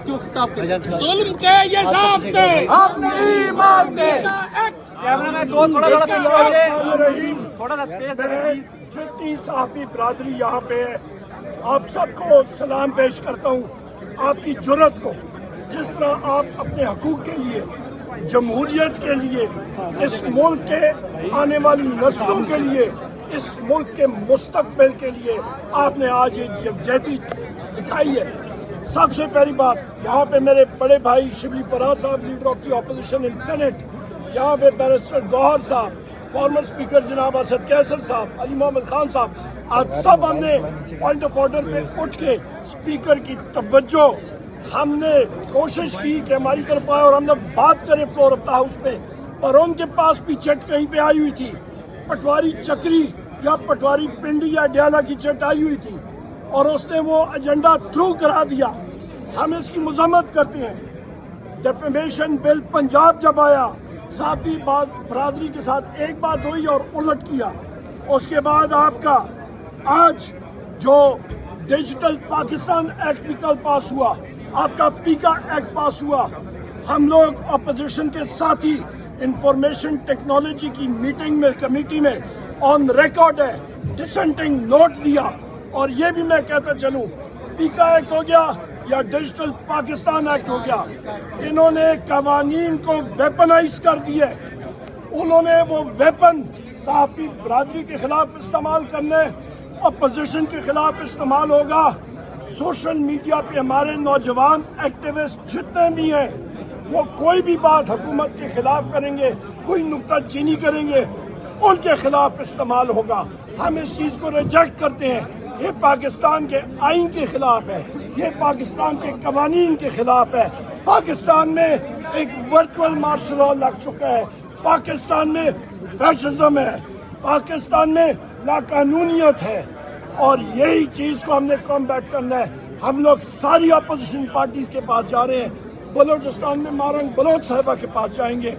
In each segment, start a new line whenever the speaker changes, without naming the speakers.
کیوں خطاب کریں؟
ظلم کے یہ ضابطے
ہم نہیں مانتے۔
جتنی صحافی برادری یہاں پہ ہے، آپ سب کو سلام پیش کرتا ہوں، آپ کی جرأت کو، جس طرح آپ اپنے حقوق کے لیے، جمہوریت کے لیے، اس ملک کے آنے والی نسلوں کے لیے، اس ملک کے مستقبل کے لیے آپ نے آج یہ یکجہتی دکھائی ہے۔ سب سے پہلی بات، یہاں پہ میرے بڑے بھائی شبلی فراز صاحب، leader of the opposition in senate, یہاں پہ بیرسٹر گوہر صاحب، فارمر اسپیکر جناب اسد کیسر صاحب، علی محمد خان صاحب، آج سب ہم نے پوائنٹ آف آرڈر پہ اٹھ کے اسپیکر کی توجہ ہم نے کوشش کی کہ ہماری طرف آئے اور ہم لوگ بات کریں فلور آف دا ہاؤس پہ، اور ان کے پاس بھی چٹ کہیں پہ آئی ہوئی تھی، پٹواری چکری یا پٹواری پنڈی یا ڈیالہ کی چٹ آئی ہوئی تھی، اور اس نے وہ ایجنڈا تھرو کرا دیا۔ ہم اس کی مذمت کرتے ہیں۔ ڈیفیمیشن بل پنجاب جب آیا، صحافی برادری کے ساتھ ایک بات ہوئی اور الٹ کیا۔ اس کے بعد آپ کا آج جو ڈیجیٹل پاکستان ایکٹ بھی کل پاس ہوا، آپ کا پیکا ایکٹ پاس ہوا، ہم لوگ اپوزیشن کے ساتھی انفارمیشن ٹیکنالوجی کی میٹنگ میں، کمیٹی میں آن ریکارڈ ہے، ڈسنٹنگ نوٹ دیا، اور یہ بھی میں کہتا چلوں، پیکا ایکٹ ہو گیا یا ڈیجیٹل پاکستان ایکٹ ہو گیا، انہوں نے قوانین کو ویپنائز کر دیے۔ انہوں نے وہ ویپن صحافی برادری کے خلاف استعمال کرنے، اپوزیشن کے خلاف استعمال ہوگا۔ سوشل میڈیا پہ ہمارے نوجوان ایکٹیوسٹ جتنے بھی ہیں، وہ کوئی بھی بات حکومت کے خلاف کریں گے، کوئی نکتہ چینی کریں گے، ان کے خلاف استعمال ہوگا۔ ہم اس چیز کو ریجیکٹ کرتے ہیں۔ یہ پاکستان کے آئین کے خلاف ہے، یہ پاکستان کے قوانین کے خلاف ہے۔ پاکستان میں ایک ورچوئل مارشل لا لگ چکا ہے، پاکستان میں فیشزم ہے، پاکستان میں لاقانونیت ہے، اور یہی چیز کو ہم نے کمبیٹ کرنا ہے۔ ہم لوگ ساری اپوزیشن پارٹیز کے پاس جا رہے ہیں، بلوچستان میں مارنگ بلوچ صاحبہ کے پاس جائیں گے،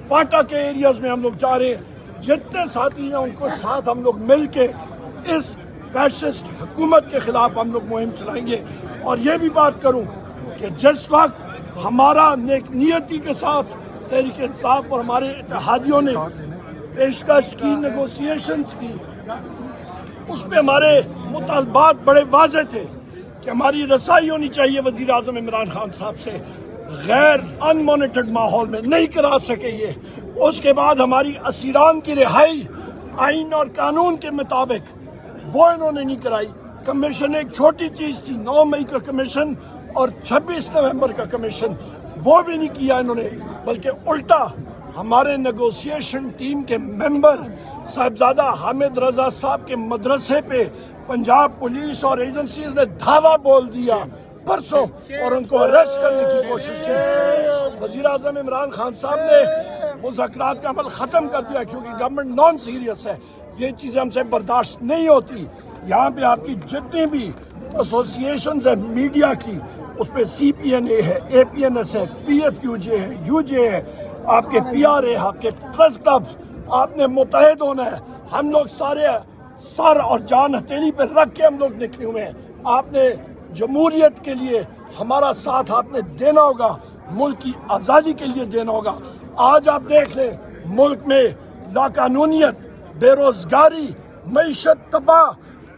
فاٹا کے ایریاز میں ہم لوگ جا رہے ہیں۔ جتنے ساتھی ہیں ان کو ساتھ ہم لوگ مل کے اس فیشسٹ حکومت کے خلاف ہم لوگ مہم چلائیں گے۔ اور یہ بھی بات کروں کہ جس وقت ہمارا نیک نیتی کے ساتھ تحریک انصاف اور ہمارے اتحادیوں نے پیشکش کی، نیگوسیشنز کی، اس پہ ہمارے مطالبات بڑے واضح تھے کہ ہماری رسائی ہونی چاہیے وزیر اعظم عمران خان صاحب سے، غیر ان مانیٹرڈ ماحول میں نہیں کرا سکے یہ۔ اس کے بعد ہماری اسیران کی رہائی آئین اور قانون کے مطابق وہ انہوں نے نہیں کرائی۔ کمیشن ایک چھوٹی چیز تھی، 9 مئی کا کمیشن اور 26 نومبر کا کمیشن، وہ بھی نہیں کیا انہوں نے، بلکہ الٹا ہمارے نیگوسیشن ٹیم کے ممبر صاحبزادہ حامد رضا صاحب کے مدرسے پہ پنجاب پولیس اور ایجنسیز نے دھاوا بول دیا پرسوں، اور ان کو اریسٹ کرنے کی کوشش کی۔ وزیر اعظم عمران خان صاحب نے مذاکرات کا عمل ختم کر دیا کیونکہ گورنمنٹ نان سیریس ہے۔ یہ چیزیں ہم سے برداشت نہیں ہوتی۔ یہاں پہ آپ کی جتنی بھی ایسوسیشنز ہیں میڈیا کی، اس پہ سی پی این اے ہے، اے پی این ایس ہے، پی ایف یو جے ہے، یو جے ہے، آپ کے پی آر اے، آپ کے پریس کلب، آپ نے متحد ہونا ہے۔ ہم لوگ سارے سر اور جان ہتھیلی پہ رکھ کے ہم لوگ نکلے ہوئے ہیں۔ آپ نے جمہوریت کے لیے ہمارا ساتھ آپ نے دینا ہوگا، ملک کی آزادی کے لیے دینا ہوگا۔ آج آپ دیکھ لیں ملک میں لاقانونیت، بے روزگاری، معیشت تباہ،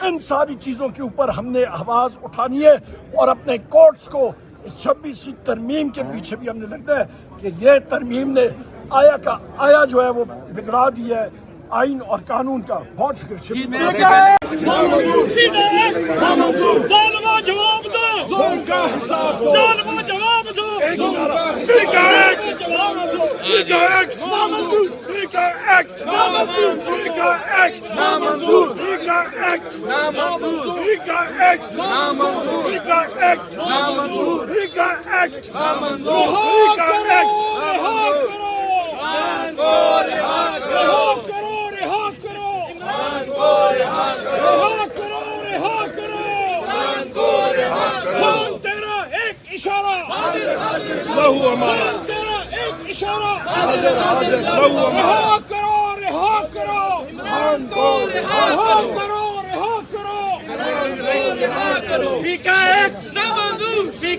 ان ساری چیزوں کے اوپر ہم نے آواز اٹھانی ہے، اور اپنے کورٹس کو اس 26ویں ترمیم کے پیچھے بھی ہم نے لگنا ہے کہ یہ ترمیم نے آیا کا آیا جو ہے وہ بگڑا دیا ہے آئین اور قانون کا۔ بہت شکریہ۔
تیرا ایک اشارہ، رہا کرو، رہا کرو، رہا کرو، رہا کرو، پیکا ایکٹ نامنظور،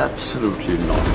Absolutely not.